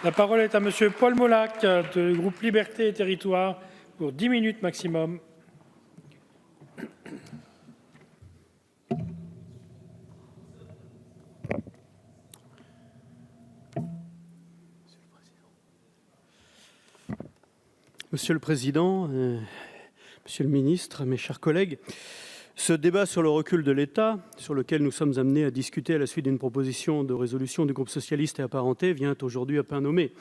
La parole est à Monsieur Paul Molac, du groupe Liberté et Territoires, pour 10 minutes maximum. Monsieur le Président, Monsieur le Ministre, mes chers collègues, ce débat sur le recul de l'État, sur lequel nous sommes amenés à discuter à la suite d'une proposition de résolution du groupe socialiste et apparenté, vient aujourd'hui à peine nommé.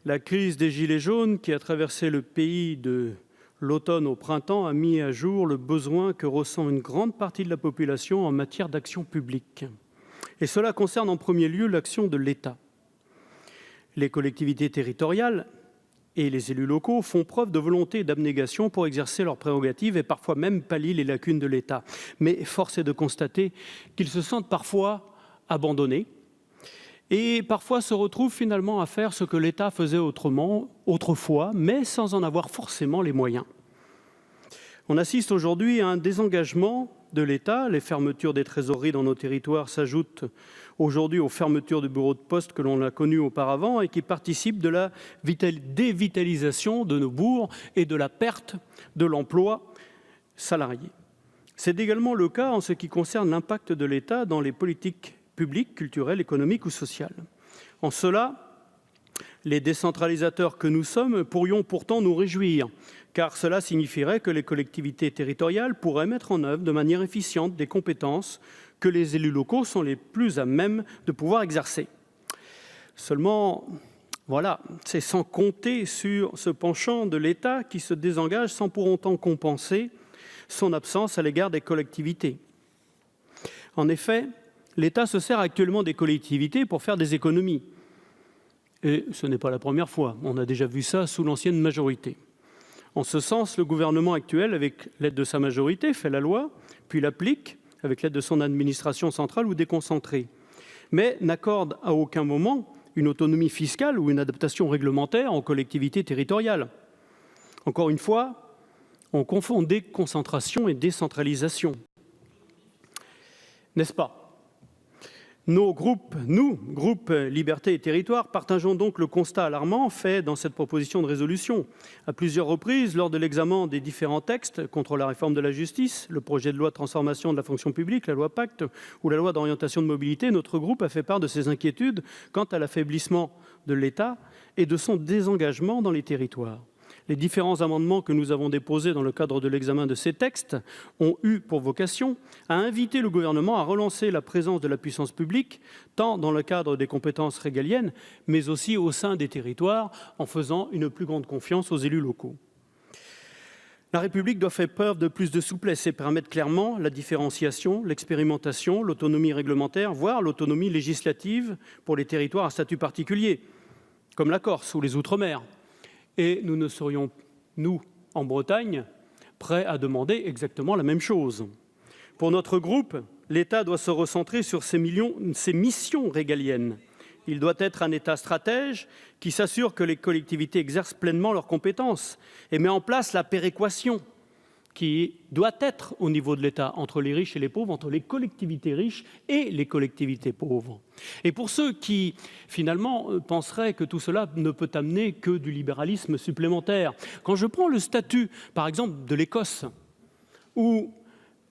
La crise des Gilets jaunes qui a traversé le pays de l'automne au printemps a mis à jour le besoin que ressent une grande partie de la population en matière d'action publique. Et cela concerne en premier lieu l'action de l'État. Les collectivités territoriales et les élus locaux font preuve de volonté et d'abnégation pour exercer leurs prérogatives et parfois même pallier les lacunes de l'État. Mais force est de constater qu'ils se sentent parfois abandonnés et parfois se retrouvent finalement à faire ce que l'État faisait autrefois, mais sans en avoir forcément les moyens. On assiste aujourd'hui à un désengagement de l'État. Les fermetures des trésoreries dans nos territoires s'ajoutent aujourd'hui aux fermetures de bureaux de poste que l'on a connues auparavant et qui participent de la dévitalisation de nos bourgs et de la perte de l'emploi salarié. C'est également le cas en ce qui concerne l'impact de l'État dans les politiques publiques, culturelles, économiques ou sociales. En cela, les décentralisateurs que nous sommes pourrions pourtant nous réjouir, car cela signifierait que les collectivités territoriales pourraient mettre en œuvre de manière efficiente des compétences que les élus locaux sont les plus à même de pouvoir exercer. Seulement, voilà, c'est sans compter sur ce penchant de l'État qui se désengage sans pour autant compenser son absence à l'égard des collectivités. En effet, l'État se sert actuellement des collectivités pour faire des économies. Et ce n'est pas la première fois, on a déjà vu ça sous l'ancienne majorité. En ce sens, le gouvernement actuel, avec l'aide de sa majorité, fait la loi, puis l'applique avec l'aide de son administration centrale ou déconcentrée, mais n'accorde à aucun moment une autonomie fiscale ou une adaptation réglementaire aux collectivités territoriales. Encore une fois, on confond déconcentration et décentralisation. N'est-ce pas ? Nous, groupe Liberté et Territoires, partageons donc le constat alarmant fait dans cette proposition de résolution. À plusieurs reprises, lors de l'examen des différents textes contre la réforme de la justice, le projet de loi de transformation de la fonction publique, la loi Pacte ou la loi d'orientation de mobilité, notre groupe a fait part de ses inquiétudes quant à l'affaiblissement de l'État et de son désengagement dans les territoires. Les différents amendements que nous avons déposés dans le cadre de l'examen de ces textes ont eu pour vocation à inviter le gouvernement à relancer la présence de la puissance publique, tant dans le cadre des compétences régaliennes, mais aussi au sein des territoires, en faisant une plus grande confiance aux élus locaux. La République doit faire preuve de plus de souplesse et permettre clairement la différenciation, l'expérimentation, l'autonomie réglementaire, voire l'autonomie législative pour les territoires à statut particulier, comme la Corse ou les Outre-mer. Et nous ne serions, nous, en Bretagne, prêts à demander exactement la même chose. Pour notre groupe, l'État doit se recentrer sur ses missions régaliennes. Il doit être un État stratège qui s'assure que les collectivités exercent pleinement leurs compétences et met en place la péréquation qui doit être au niveau de l'État, entre les riches et les pauvres, entre les collectivités riches et les collectivités pauvres. Et pour ceux qui, finalement, penseraient que tout cela ne peut amener que du libéralisme supplémentaire, quand je prends le statut, par exemple, de l'Écosse, où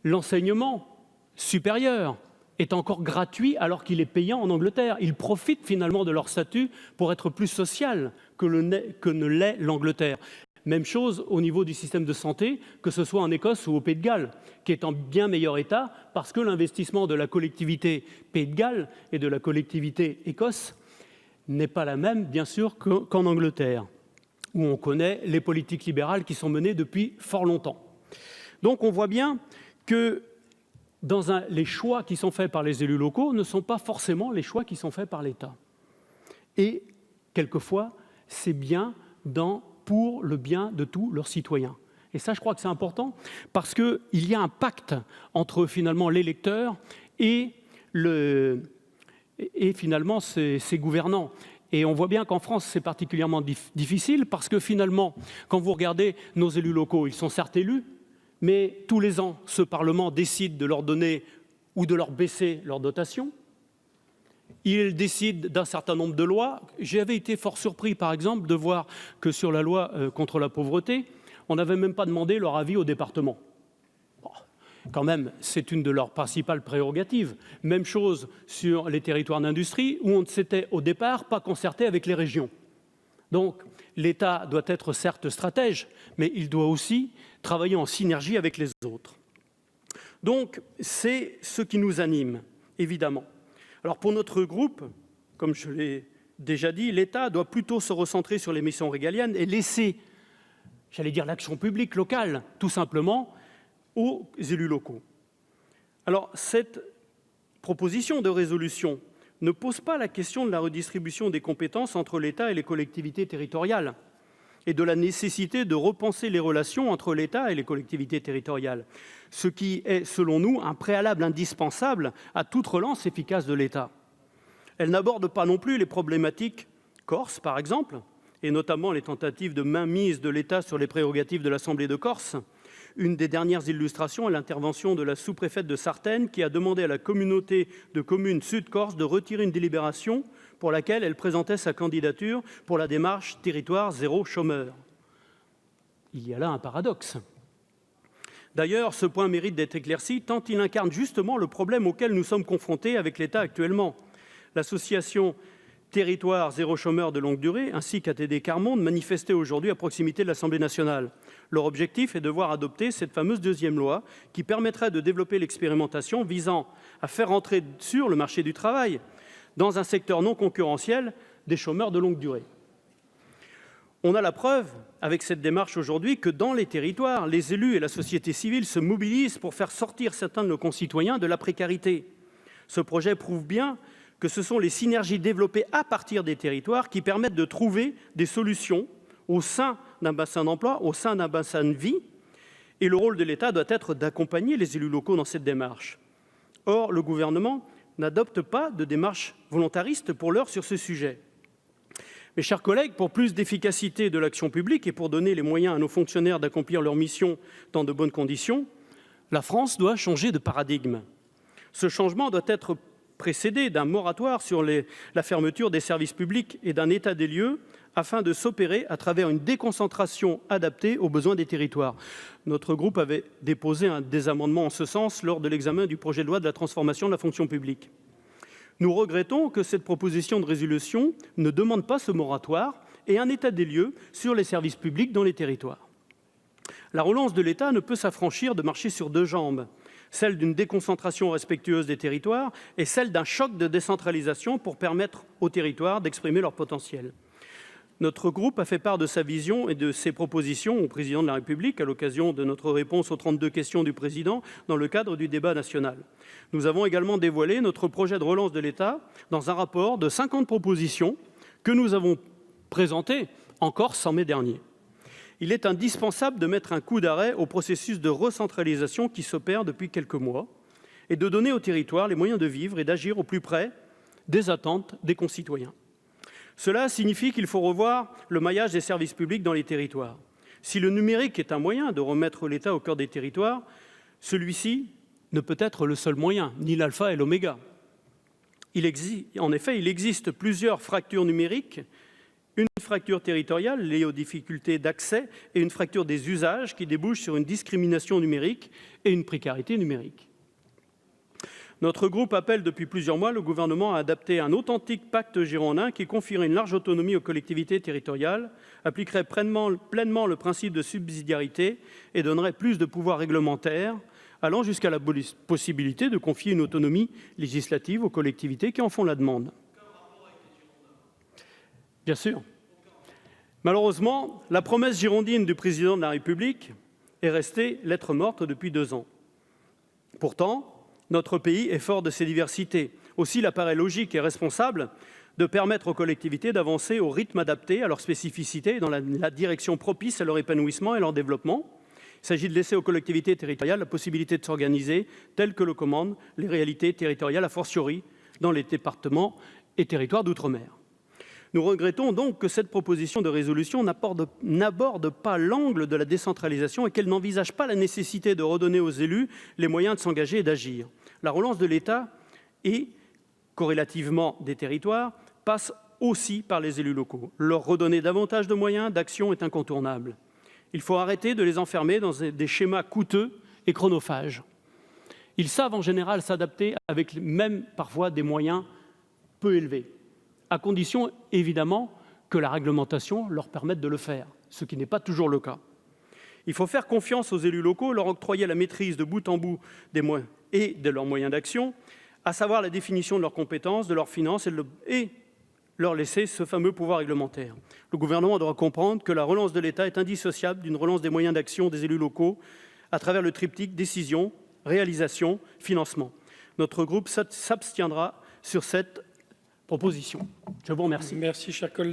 l'enseignement supérieur est encore gratuit alors qu'il est payant en Angleterre, ils profitent finalement de leur statut pour être plus social que ne l'est l'Angleterre. Même chose au niveau du système de santé, que ce soit en Écosse ou au Pays de Galles, qui est en bien meilleur état parce que l'investissement de la collectivité Pays de Galles et de la collectivité Écosse n'est pas la même, bien sûr, qu'en Angleterre, où on connaît les politiques libérales qui sont menées depuis fort longtemps. Donc on voit bien que les choix qui sont faits par les élus locaux ne sont pas forcément les choix qui sont faits par l'État. Et quelquefois, c'est bien pour le bien de tous leurs citoyens. Et ça, je crois que c'est important parce qu'il y a un pacte entre finalement l'électeur et finalement ses gouvernants. Et on voit bien qu'en France, c'est particulièrement difficile parce que finalement, quand vous regardez nos élus locaux, ils sont certes élus, mais tous les ans, ce Parlement décide de leur donner ou de leur baisser leur dotation. Il décide d'un certain nombre de lois. J'avais été fort surpris, par exemple, de voir que sur la loi contre la pauvreté, on n'avait même pas demandé leur avis au département. Bon, quand même, c'est une de leurs principales prérogatives. Même chose sur les territoires d'industrie, où on ne s'était au départ pas concerté avec les régions. Donc, l'État doit être certes stratège, mais il doit aussi travailler en synergie avec les autres. Donc, c'est ce qui nous anime, évidemment. Alors, pour notre groupe, comme je l'ai déjà dit, l'État doit plutôt se recentrer sur les missions régaliennes et laisser, j'allais dire, l'action publique locale, tout simplement, aux élus locaux. Alors, cette proposition de résolution ne pose pas la question de la redistribution des compétences entre l'État et les collectivités territoriales et de la nécessité de repenser les relations entre l'État et les collectivités territoriales, ce qui est, selon nous, un préalable indispensable à toute relance efficace de l'État. Elle n'aborde pas non plus les problématiques corse, par exemple, et notamment les tentatives de mainmise de l'État sur les prérogatives de l'Assemblée de Corse. Une des dernières illustrations est l'intervention de la sous-préfète de Sartène qui a demandé à la communauté de communes Sud-Corse de retirer une délibération pour laquelle elle présentait sa candidature pour la démarche Territoire zéro chômeur. Il y a là un paradoxe. D'ailleurs, ce point mérite d'être éclairci tant il incarne justement le problème auquel nous sommes confrontés avec l'État actuellement. L'association Territoire zéro chômeur de longue durée ainsi qu'ATD Quart-Monde manifestaient aujourd'hui à proximité de l'Assemblée nationale. Leur objectif est de voir adopter cette fameuse deuxième loi qui permettrait de développer l'expérimentation visant à faire entrer sur le marché du travail, dans un secteur non concurrentiel, des chômeurs de longue durée. On a la preuve, avec cette démarche aujourd'hui, que dans les territoires, les élus et la société civile se mobilisent pour faire sortir certains de nos concitoyens de la précarité. Ce projet prouve bien que ce sont les synergies développées à partir des territoires qui permettent de trouver des solutions au sein d'un bassin d'emploi, au sein d'un bassin de vie, et le rôle de l'État doit être d'accompagner les élus locaux dans cette démarche. Or, le gouvernement n'adopte pas de démarche volontariste pour l'heure sur ce sujet. Mes chers collègues, pour plus d'efficacité de l'action publique et pour donner les moyens à nos fonctionnaires d'accomplir leur mission dans de bonnes conditions, la France doit changer de paradigme. Ce changement doit être précédé d'un moratoire sur la fermeture des services publics et d'un état des lieux afin de s'opérer à travers une déconcentration adaptée aux besoins des territoires. Notre groupe avait déposé des amendements en ce sens lors de l'examen du projet de loi de la transformation de la fonction publique. Nous regrettons que cette proposition de résolution ne demande pas ce moratoire et un état des lieux sur les services publics dans les territoires. La relance de l'État ne peut s'affranchir de marcher sur deux jambes, celle d'une déconcentration respectueuse des territoires et celle d'un choc de décentralisation pour permettre aux territoires d'exprimer leur potentiel. Notre groupe a fait part de sa vision et de ses propositions au président de la République à l'occasion de notre réponse aux 32 questions du président dans le cadre du débat national. Nous avons également dévoilé notre projet de relance de l'État dans un rapport de 50 propositions que nous avons présenté en Corse en mai dernier. Il est indispensable de mettre un coup d'arrêt au processus de recentralisation qui s'opère depuis quelques mois et de donner aux territoires les moyens de vivre et d'agir au plus près des attentes des concitoyens. Cela signifie qu'il faut revoir le maillage des services publics dans les territoires. Si le numérique est un moyen de remettre l'État au cœur des territoires, celui-ci ne peut être le seul moyen, ni l'alpha et l'oméga. En effet, il existe plusieurs fractures numériques, une fracture territoriale liée aux difficultés d'accès et une fracture des usages qui débouche sur une discrimination numérique et une précarité numérique. Notre groupe appelle depuis plusieurs mois le gouvernement à adapter un authentique pacte girondin qui confierait une large autonomie aux collectivités territoriales, appliquerait pleinement le principe de subsidiarité et donnerait plus de pouvoirs réglementaires, allant jusqu'à la possibilité de confier une autonomie législative aux collectivités qui en font la demande. Bien sûr. Malheureusement, la promesse girondine du président de la République est restée lettre morte depuis 2 ans. Pourtant, notre pays est fort de ses diversités. Aussi, il apparaît logique et responsable de permettre aux collectivités d'avancer au rythme adapté à leurs spécificités et dans la direction propice à leur épanouissement et leur développement. Il s'agit de laisser aux collectivités territoriales la possibilité de s'organiser telles que le commandent les réalités territoriales, a fortiori dans les départements et territoires d'outre-mer. Nous regrettons donc que cette proposition de résolution n'aborde pas l'angle de la décentralisation et qu'elle n'envisage pas la nécessité de redonner aux élus les moyens de s'engager et d'agir. La relance de l'État est corrélativement des territoires, passe aussi par les élus locaux. Leur redonner davantage de moyens d'action est incontournable. Il faut arrêter de les enfermer dans des schémas coûteux et chronophages. Ils savent en général s'adapter avec même parfois des moyens peu élevés, à condition évidemment que la réglementation leur permette de le faire, ce qui n'est pas toujours le cas. Il faut faire confiance aux élus locaux, leur octroyer la maîtrise de bout en bout des moyens et de leurs moyens d'action, à savoir la définition de leurs compétences, de leurs finances et leur laisser ce fameux pouvoir réglementaire. Le gouvernement doit comprendre que la relance de l'État est indissociable d'une relance des moyens d'action des élus locaux à travers le triptyque décision, réalisation, financement. Notre groupe s'abstiendra sur cette proposition. Je vous remercie. Merci, cher collègue.